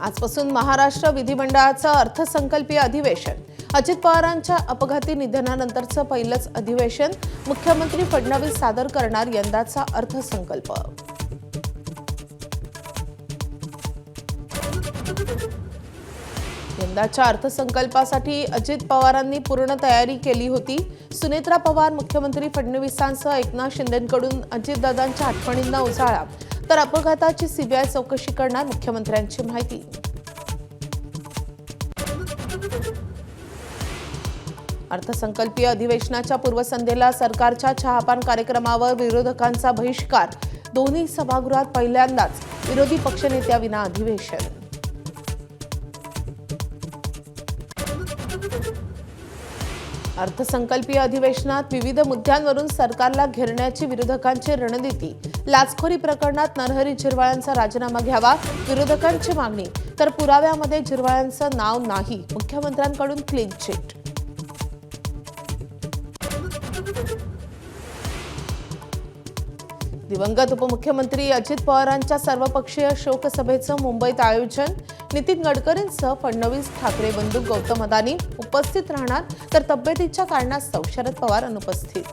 आजपासून महाराष्ट्र विधिमंडळाचं अर्थसंकल्पीय अधिवेशन. अजित पवारांच्या अपघाती निधनानंतरचं पहिलंच अधिवेशन. मुख्यमंत्री फडणवीस सादर करणार यंदाचा अर्थसंकल्प. यंदाच्या अर्थसंकल्पासाठी अजित पवारांनी पूर्ण तयारी केली होती. सुनेत्रा पवार, मुख्यमंत्री फडणवीसांसह एकनाथ शिंदेंकडून अजितदादांच्या आठवणींना उजाळा, तर अपघाताची सीबीआय चौकशी करणार मुख्यमंत्र्यांची माहिती. अर्थसंकल्पीय अधिवेशनाच्या पूर्वसंध्येला सरकारच्या चहापान कार्यक्रमावर विरोधकांचा बहिष्कार. दोन्ही सभागृहात पहिल्यांदाच विरोधी पक्षनेत्याविना अधिवेशन. अर्थसंकल्पीय अधिवेशनात विविध मुद्द्यांवरून सरकारला घेरण्याची विरोधकांची रणनीती. लाचखोरी प्रकरणात नरहरी झिरवाळांचा राजीनामा घ्यावा, विरोधकांची मागणी. तर पुराव्यामध्ये झिरवाळांचं नाव नाही, मुख्यमंत्र्यांकडून क्लीन चिट. दिवंगत उपमुख्यमंत्री अजित पवारांच्या सर्वपक्षीय शोकसभेचं मुंबईत आयोजन. नितीन गडकरींसह फडणवीस, ठाकरे बंधू गौतम अदानी उपस्थित राहणार, तर तब्येतीच्या कारणास्तव शरद पवार अनुपस्थित.